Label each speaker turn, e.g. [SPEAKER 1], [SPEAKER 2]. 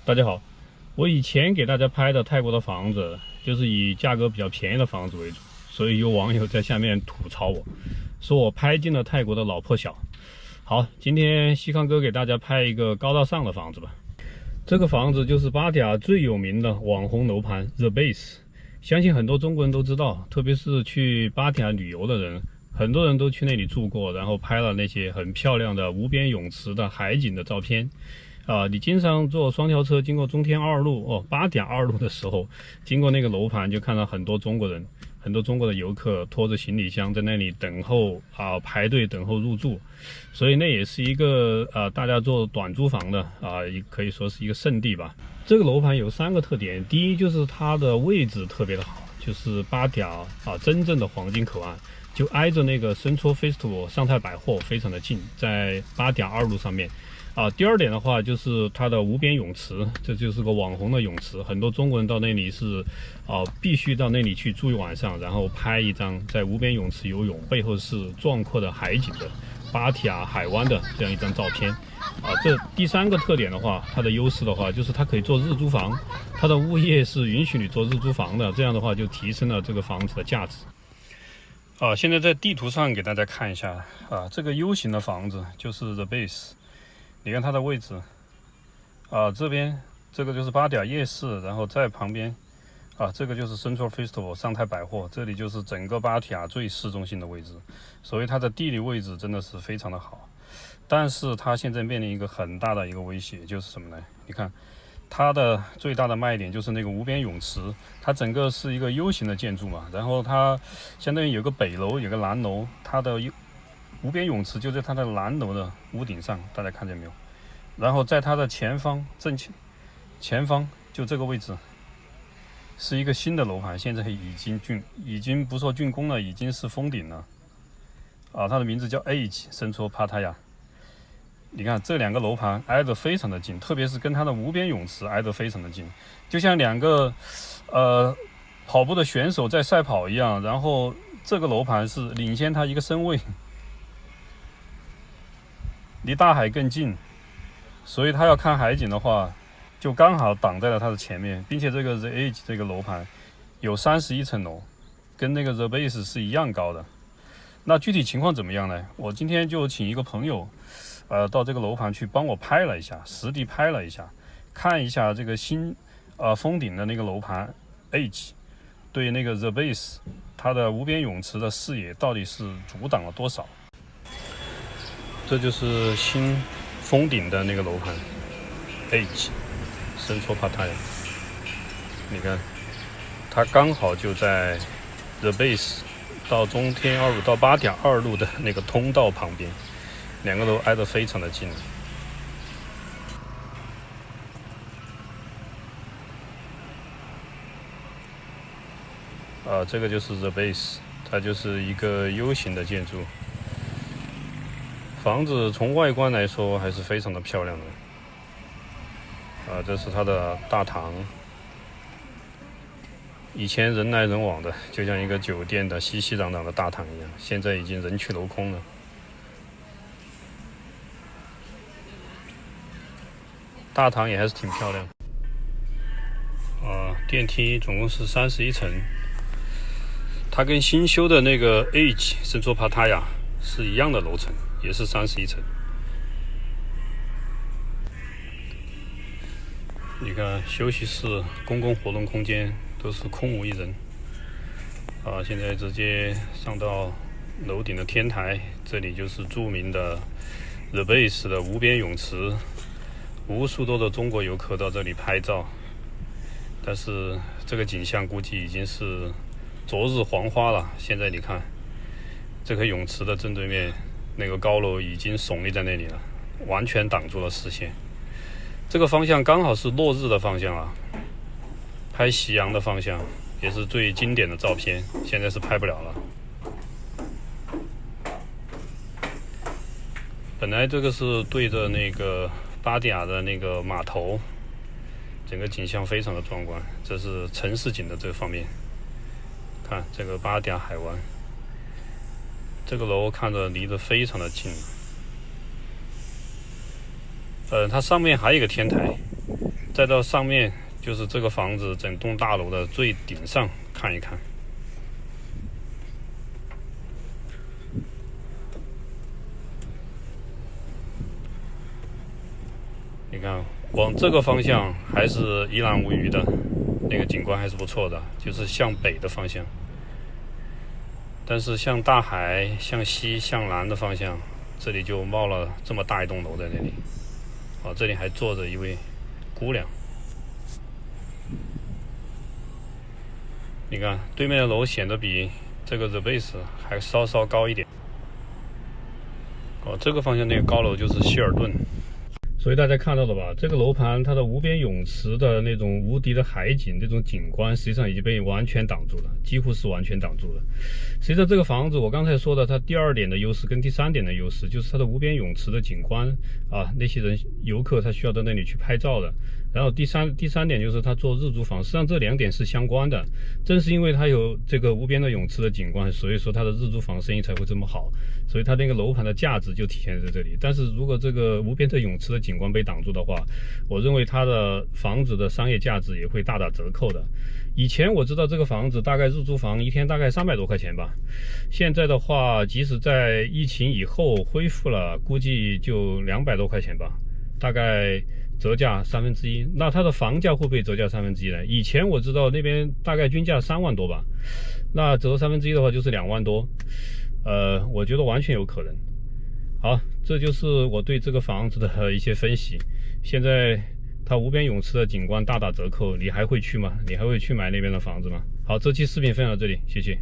[SPEAKER 1] 大家好，我以前给大家拍的泰国的房子，就是以价格比较便宜的房子为主，所以有网友在下面吐槽我，说我拍进了泰国的老破小。好，今天西康哥给大家拍一个高大上的房子吧。这个房子就是芭提雅最有名的网红楼盘 The Base， 相信很多中国人都知道，特别是去芭提雅旅游的人，很多人都去那里住过，然后拍了那些很漂亮的无边泳池的海景的照片。你经常坐双条车经过中天二路芭提雅二路的时候，经过那个楼盘，就看到很多中国人，很多中国的游客拖着行李箱在那里等候排队等候入住，所以那也是一个大家做短租房的可以说是一个圣地吧。这个楼盘有3个特点，第一就是它的位置特别的好，就是芭提雅真正的黄金口岸，就挨着那个Central Festival尚泰百货非常的近，在芭提雅二路上面。第二点的话就是它的无边泳池，这就是个网红的泳池，很多中国人到那里是必须到那里去住一晚上，然后拍一张在无边泳池游泳，背后是壮阔的海景的芭提雅海湾的这样一张照片。这第3个特点的话，它的优势的话就是它可以做日租房，它的物业是允许你做日租房的，这样的话就提升了这个房子的价值。现在在地图上给大家看一下这个 U 型的房子就是 The Base。你看它的位置这边这个就是芭提雅夜市，然后在旁边这个就是 Central Festival 尚泰百货，这里就是整个芭提雅最市中心的位置，所以它的地理位置真的是非常的好。但是它现在面临一个很大的一个威胁，就是什么呢？你看它的最大的卖点就是那个无边泳池，它整个是一个 U 型的建筑嘛，然后它相当于有个北楼有个南楼，它的无边泳池就在它的南楼的屋顶上，大家看见没有？然后在它的前方前方就这个位置是一个新的楼盘，现在已经不说竣工了，已经是封顶了它的名字叫 Age Central Pattaya。 你看这2个楼盘挨得非常的近，特别是跟它的无边泳池挨得非常的近，就像2个跑步的选手在赛跑一样，然后这个楼盘是领先它1个身位，离大海更近，所以他要看海景的话就刚好挡在了它的前面，并且这个 The Age 这个楼盘有31层楼，跟那个 The Base 是一样高的。那具体情况怎么样呢？我今天就请一个朋友到这个楼盘去帮我拍了一下，实地拍了一下，看一下这个新封顶的那个楼盘 Age 对那个 The Base 它的无边泳池的视野到底是阻挡了多少。这就是新封顶的那个楼盘 Age Central Pattaya， 你看它刚好就在 The Base 到中天二路到芭提雅二路的那个通道旁边，2个楼挨得非常的近。这个就是 The Base， 它就是一个 U 型的建筑，房子从外观来说还是非常的漂亮的。这是它的大堂，以前人来人往的，就像一个酒店的熙熙攘攘的大堂一样，现在已经人去楼空了。大堂也还是挺漂亮。电梯总共是31层，它跟新修的那个 Age Central Pattaya 是一样的楼层，也是31层。你看休息室、公共活动空间都是空无一人。现在直接上到楼顶的天台，这里就是著名的 The Base 的无边泳池，无数多的中国游客到这里拍照。但是这个景象估计已经是昨日黄花了。现在你看这个泳池的正对面那个高楼已经耸立在那里了，完全挡住了视线。这个方向刚好是落日的方向拍夕阳的方向，也是最经典的照片，现在是拍不了了。本来这个是对着那个芭提雅的那个码头，整个景象非常的壮观，这是城市景的这方面。看这个芭提雅海湾，这个楼看着离得非常的近。它上面还有一个天台，再到上面，就是这个房子整栋大楼的最顶上看一看。你看，往这个方向还是一览无余的，那个景观还是不错的，就是向北的方向。但是向大海、向西、向南的方向，这里就冒了这么大一栋楼在那里。这里还坐着一位姑娘。你看，对面的楼显得比这个 The Base 还稍稍高一点。这个方向那个高楼就是希尔顿。所以大家看到了吧，这个楼盘它的无边泳池的那种无敌的海景，这种景观实际上已经被完全挡住了，几乎是完全挡住了。实际上这个房子我刚才说的，它第2点的优势跟第3点的优势就是它的无边泳池的景观啊，那些人游客他需要到那里去拍照的。然后第三点就是它做日租房，实际上这2点是相关的。正是因为它有这个无边的泳池的景观，所以说它的日租房生意才会这么好，所以它那个楼盘的价值就体现在这里。但是如果这个无边的泳池的景观被挡住的话，我认为它的房子的商业价值也会大打折扣的。以前我知道这个房子大概日租房一天大概300多块钱吧，现在的话即使在疫情以后恢复了，估计就200多块钱吧，大概折价1/3。那它的房价会不会折价1/3呢？以前我知道那边大概均价3万多吧，那折1/3的话就是2万多，我觉得完全有可能。好，这就是我对这个房子的一些分析。现在它无边泳池的景观大打折扣，你还会去吗？你还会去买那边的房子吗？好，这期视频分享到这里，谢谢。